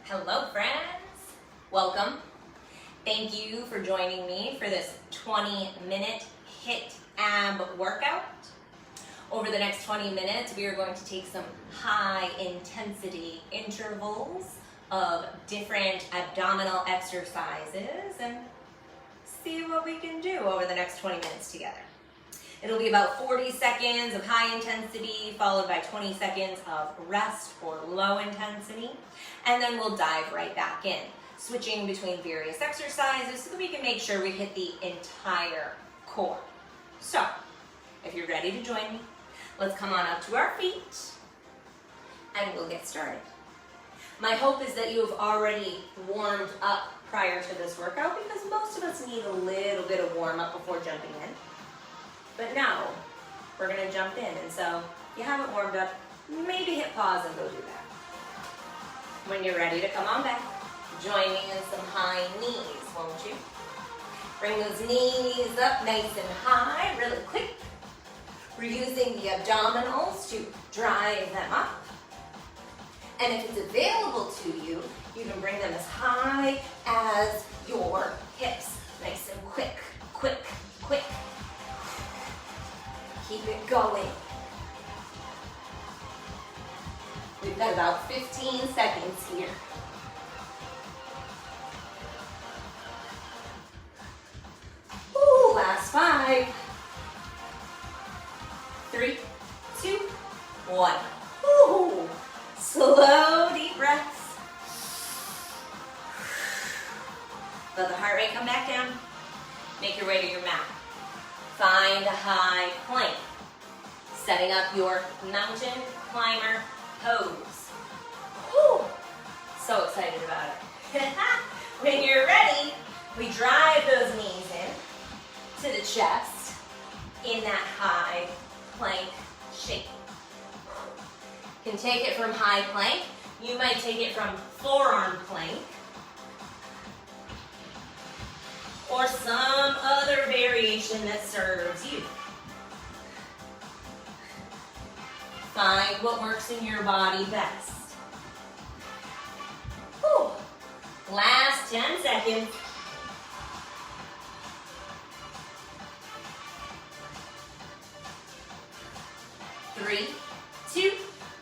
Hello friends, welcome. Thank you for joining me for this 20-minute HIIT ab workout. Over the next 20 minutes, we are going to take some high intensity intervals of different abdominal exercises and see what we can do over the next 20 minutes together. It'll be about 40 seconds of high intensity, followed by 20 seconds of rest or low intensity, and then we'll dive right back in, switching between various exercises so that we can make sure we hit the entire core. So, if you're ready to join me, let's come on up to our feet, and we'll get started. My hope is that you have already warmed up prior to this workout because most of us need a little bit of warm up before jumping in. But now, we're gonna jump in, and so if you haven't warmed up, maybe hit pause and go do that. When you're ready to come on back, join me in some high knees, won't you? Bring those knees up nice and high, really quick. We're using the abdominals to drive them up. And if it's available to you, you can bring them as high as your hips. Nice and quick, quick, quick. Keep it going. We've got about 15 seconds here. Ooh, last 5. 3, 2, 1. Ooh, slow, deep breaths. Let the heart rate come back down. Make your way to your mat. Find a high plank. Setting up your mountain climber pose. Whew, so excited about it. When you're ready, we drive those knees in to the chest in that high plank shape. You can take it from high plank. You might take it from forearm plank, or some other variation that serves you. Find what works in your body best. Whew. Last 10 seconds. Three, 2,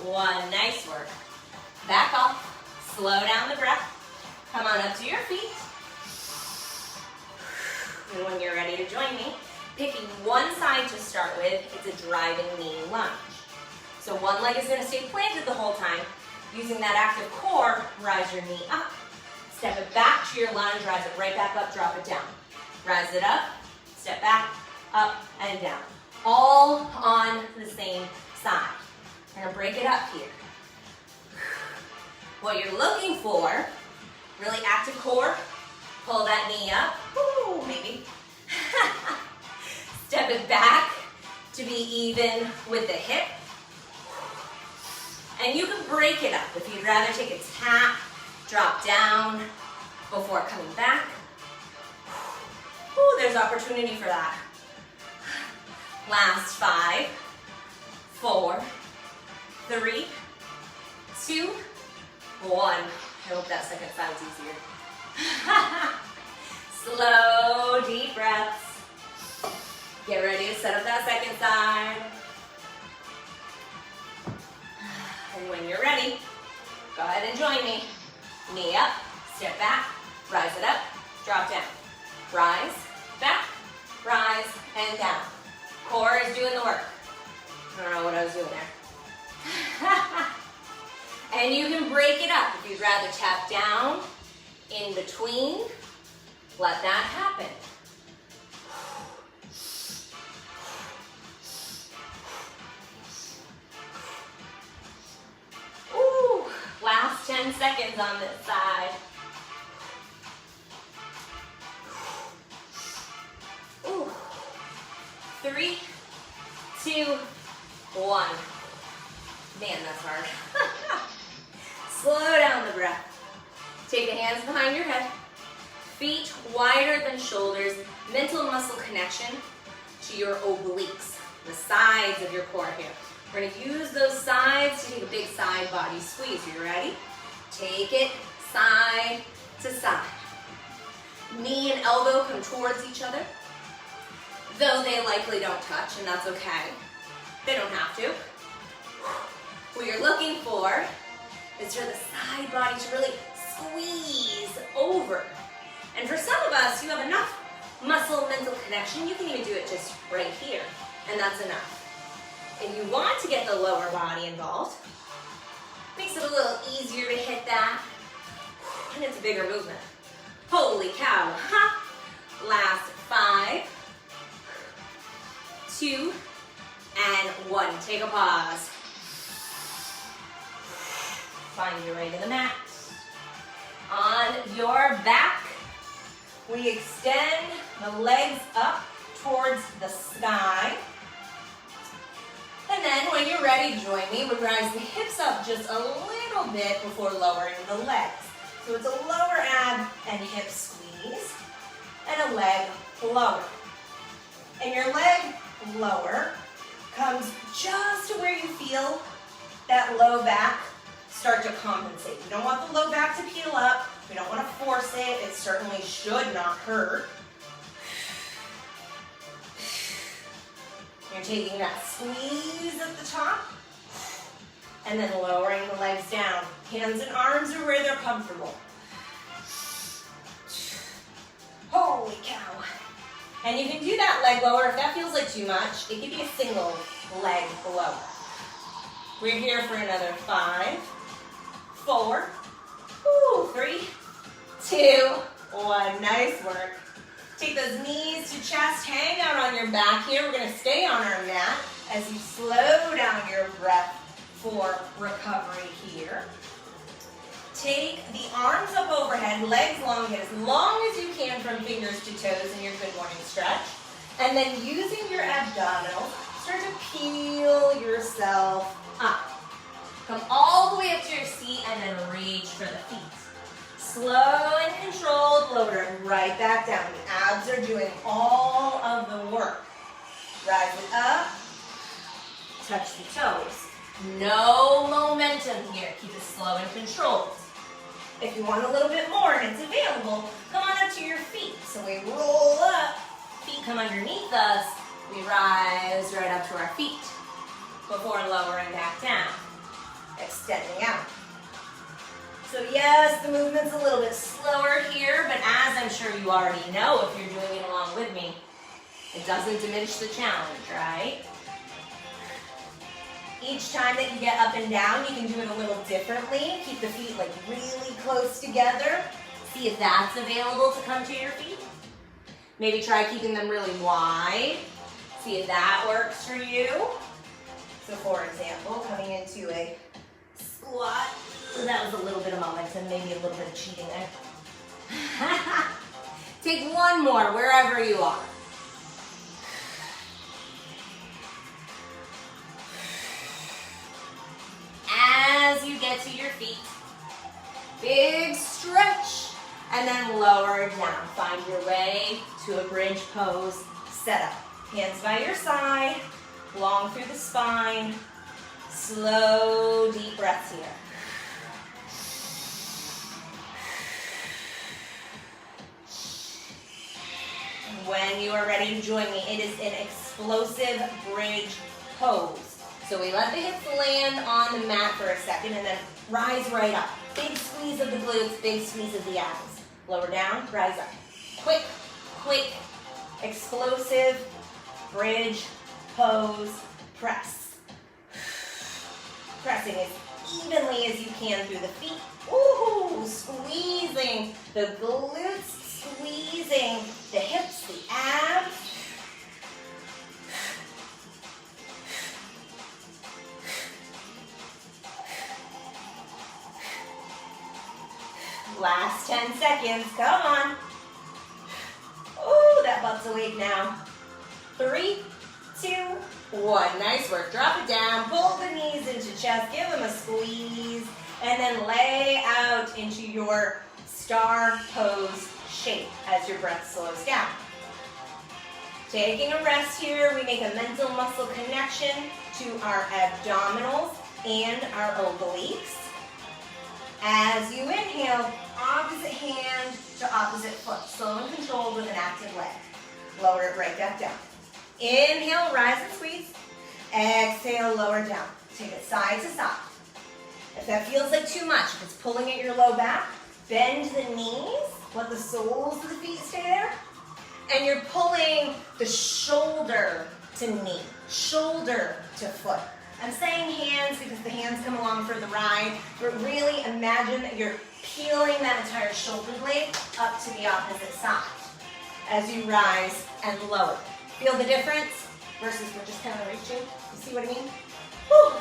1. Nice work. Back off. Slow down the breath. Come on up to your feet. And when you're ready to join me, picking one side to start with, it's a driving knee lunge. So one leg is going to stay planted the whole time. Using that active core, rise your knee up. Step it back to your lunge, rise it right back up, drop it down. Rise it up, step back, up, and down. All on the same side. We're going to break it up here. What you're looking for, really active core. Pull that knee up. Woo, maybe. Step it back to be even with the hip. And you can break it up if you'd rather take a tap, drop down before coming back. Woo, there's opportunity for that. Last 5, 4, 3, 2, 1. I hope that second sounds easier. Slow, deep breaths. Get ready to set up that second side. And when you're ready, go ahead and join me. Knee up, step back, rise it up, drop down. Rise, back, rise, and down. Core is doing the work. I don't know what I was doing there. And you can break it up if you'd rather tap down, in between, let that happen. Ooh, last 10 seconds on this side. Ooh. 3, 2, 1. Man, that's hard. Slow down the breath. Take the hands behind your head, feet wider than shoulders, mental muscle connection to your obliques, the sides of your core here. We're going to use those sides to take a big side body squeeze. Are you ready? Take it, side to side. Knee and elbow come towards each other, though they likely don't touch, and that's okay. They don't have to. What you're looking for is for the side body to really squeeze over. And for some of us, you have enough muscle-mental connection, you can even do it just right here, and that's enough. If you want to get the lower body involved, makes it a little easier to hit that, and it's a bigger movement. Holy cow, huh? Last 5, 2, and 1. Take a pause. Find your way to the mat. On your back, we extend the legs up towards the sky. And then when you're ready, join me. We rise the hips up just a little bit before lowering the legs. So it's a lower ab and hip squeeze, and a leg lower. And your leg lower comes just to where you feel that low back start to compensate. You don't want the low back to peel up. We don't want to force it. It certainly should not hurt. You're taking that squeeze at the top and then lowering the legs down. Hands and arms are where they're comfortable. Holy cow. And you can do that leg lower if that feels like too much. It could be a single leg lower. We're here for another 5, 4, 3, 2, 1. Nice work. Take those knees to chest, hang out on your back here. We're going to stay on our mat as you slow down your breath for recovery here. Take the arms up overhead, legs long, get as long as you can from fingers to toes in your good morning stretch. And then using your abdominals, start to peel yourself up. Come all the way up to your seat and then reach for the feet. Slow and controlled, lower it right back down. The abs are doing all of the work. Rise it up, touch the toes. No momentum here, keep it slow and controlled. If you want a little bit more and it's available, come on up to your feet. So we roll up, feet come underneath us, we rise right up to our feet before lowering back down, extending out. So yes, the movement's a little bit slower here, but as I'm sure you already know if you're doing it along with me, it doesn't diminish the challenge, right? Each time that you get up and down, you can do it a little differently. Keep the feet like really close together. See if that's available to come to your feet. Maybe try keeping them really wide. See if that works for you. So for example, coming into a squat. So that was a little bit of momentum, maybe a little bit of cheating there. Take one more wherever you are. As you get to your feet, big stretch, and then lower down. Find your way to a bridge pose setup. Hands by your side, long through the spine. Slow, deep breaths here. When you are ready to join me, it is an explosive bridge pose. So we let the hips land on the mat for a second and then rise right up. Big squeeze of the glutes, big squeeze of the abs. Lower down, rise up. Quick, quick, explosive bridge pose press. Pressing as evenly as you can through the feet. Woohoo! Squeezing the glutes, squeezing the hips, the abs. Last 10 seconds, come on. Ooh, that butt's awake now. 3, 2, 1. Nice work. Drop it down, pull the knees into chest, give them a squeeze, and then lay out into your star pose shape as your breath slows down. Taking a rest here, we make a mental muscle connection to our abdominals and our obliques. As you inhale, opposite hand to opposite foot. Slow and controlled with an active leg. Lower it right back down. Inhale, rise and squeeze. Exhale, lower down. Take it side to side. If that feels like too much, if it's pulling at your low back, bend the knees, let the soles of the feet stay there, and you're pulling the shoulder to knee, shoulder to foot. I'm saying hands because the hands come along for the ride, but really imagine that you're peeling that entire shoulder blade up to the opposite side as you rise and lower. Feel the difference versus we're just kind of reaching? You see what I mean? Whew.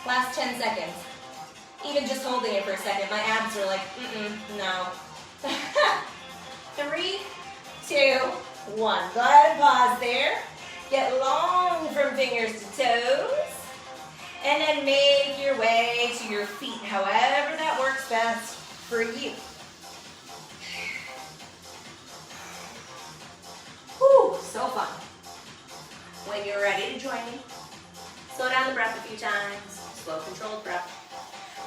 Last 10 seconds. Even just holding it for a second, my abs are like, no. 3, 2, 1. Go ahead and pause there. Get long from fingers to toes. And then make your way to your feet, however that works best for you. Whew, so fun. When you're ready to join me, slow down the breath a few times. Slow, controlled breath.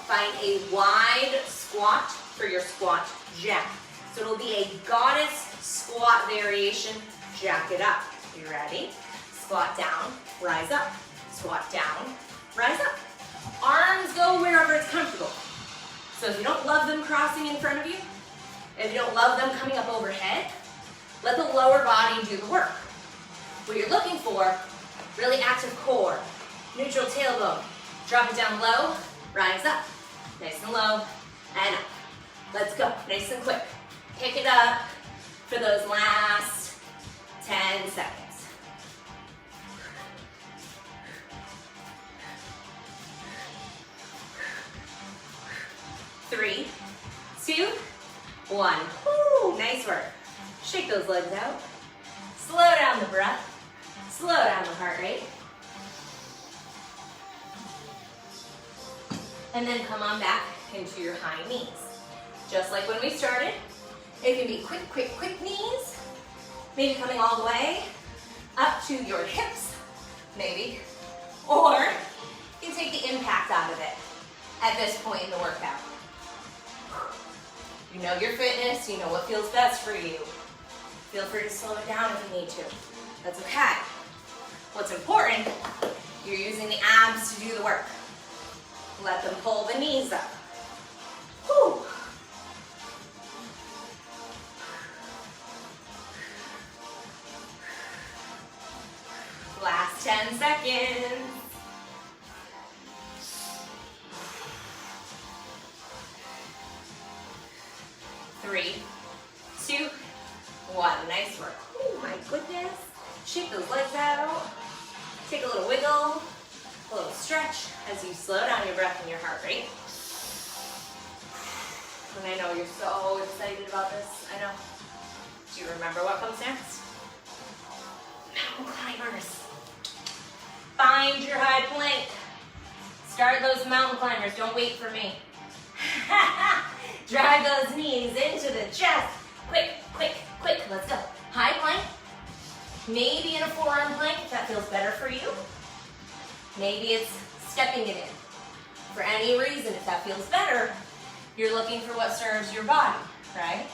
Find a wide squat for your squat jack. So it'll be a goddess squat variation. Jack it up. You ready? Squat down, rise up. Squat down, rise up. Arms go wherever it's comfortable. So if you don't love them crossing in front of you, if you don't love them coming up overhead, let the lower body do the work. What you're looking for, really active core, neutral tailbone. Drop it down low, rise up. Nice and low, and up. Let's go, nice and quick. Pick it up for those last 10 seconds. 3, 2, 1. Woo, nice work. Shake those legs out. Slow down the breath. Slow down the heart rate. And then come on back into your high knees. Just like when we started, it can be quick, quick, quick knees. Maybe coming all the way up to your hips, maybe. Or you can take the impact out of it at this point in the workout. You know your fitness, you know what feels best for you. Feel free to slow it down if you need to. That's okay. What's important, you're using the abs to do the work. Let them pull the knees up. Whew. Last 10 seconds. 3, 2, 1. Nice work. Oh my goodness. Shake those legs out. Take a little wiggle, a little stretch as you slow down your breath and your heart rate. And I know you're so excited about this. I know. Do you remember what comes next? Mountain climbers. Find your high plank. Start those mountain climbers. Don't wait for me. Drive those knees into the chest. Quick, quick, quick. Let's go. High plank. Maybe in a forearm plank if that feels better for you. Maybe it's stepping it in. For any reason, if that feels better, you're looking for what serves your body, right?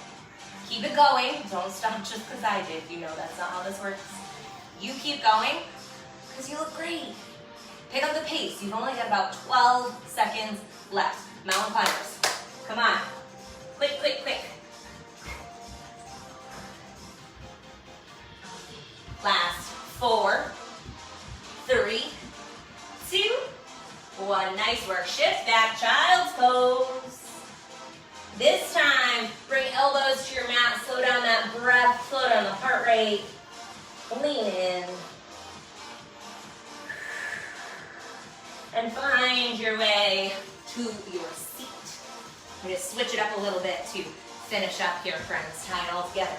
Keep it going. Don't stop just because I did. You know that's not how this works. You keep going because you look great. Pick up the pace. You've only got about 12 seconds left. Mountain climbers. Come on. Quick, quick, quick. Last 4, 3, 2, 1. Nice work. Shift back, child's pose. This time, bring elbows to your mat. Slow down that breath. Slow down the heart rate. Lean in. And find your way to your seat. I'm going to switch it up a little bit to finish up here, friends. Tie it all together.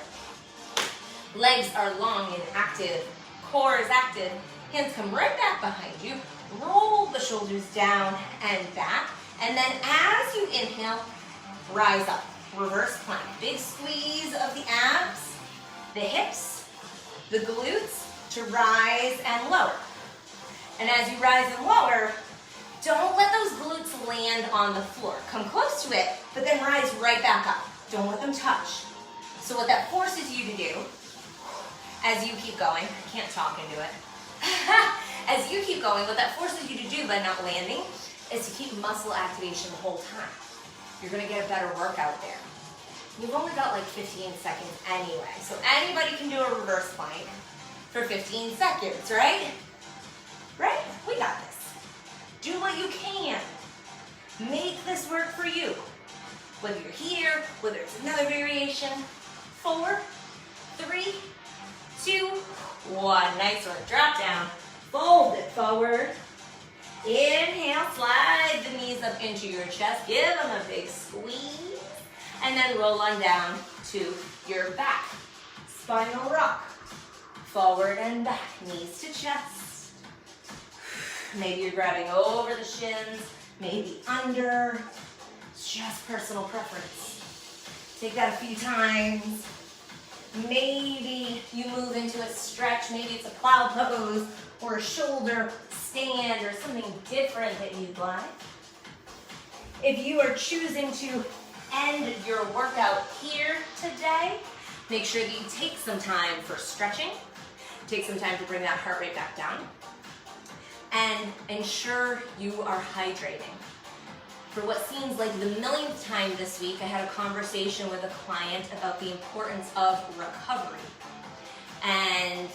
Legs are long and active. Core is active. Hands come right back behind you. Roll the shoulders down and back. And then as you inhale, rise up. Reverse plank. Big squeeze of the abs, the hips, the glutes to rise and lower. And as you rise and lower, Don't let those glutes land on the floor. Come close to it, but then rise right back up. Don't let them touch. So what that forces you to do, as you keep going, I can't talk into it. As you keep going, what that forces you to do by not landing is to keep muscle activation the whole time. You're gonna get a better workout there. You've only got like 15 seconds anyway, so anybody can do a reverse plank for 15 seconds, right? Right? We got this. Do what you can. Make this work for you. Whether you're here, whether it's another variation. 4, 3, 2, 1. Nice work. Drop down. Fold it forward. Inhale, slide the knees up into your chest. Give them a big squeeze. And then roll on down to your back. Spinal rock. Forward and back. Knees to chest. Maybe you're grabbing over the shins. Maybe under. It's just personal preference. Take that a few times. Maybe you move into a stretch. Maybe it's a plow pose or a shoulder stand or something different that you'd like. If you are choosing to end your workout here today, make sure that you take some time for stretching. Take some time to bring that heart rate back down. And ensure you are hydrating. For what seems like the millionth time this week, I had a conversation with a client about the importance of recovery. And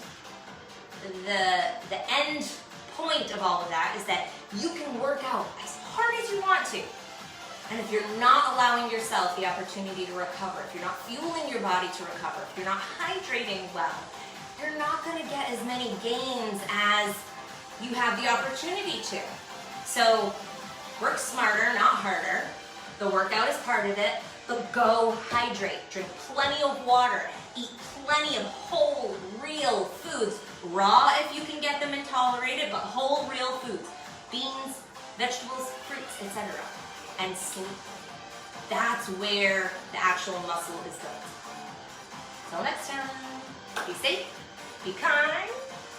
the end point of all of that is that you can work out as hard as you want to. And if you're not allowing yourself the opportunity to recover, if you're not fueling your body to recover, if you're not hydrating well, you're not going to get as many gains as you have the opportunity to. So work smarter, not harder. The workout is part of it, but go hydrate. Drink plenty of water. Eat plenty of whole, real foods. Raw if you can get them and tolerate it, but whole, real foods. Beans, vegetables, fruits, etc. And sleep. That's where the actual muscle is built. Till next time, be safe, be kind,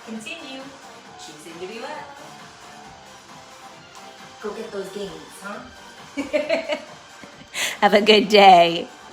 continue choosing to be well. Go get those gains, huh? Have a good day.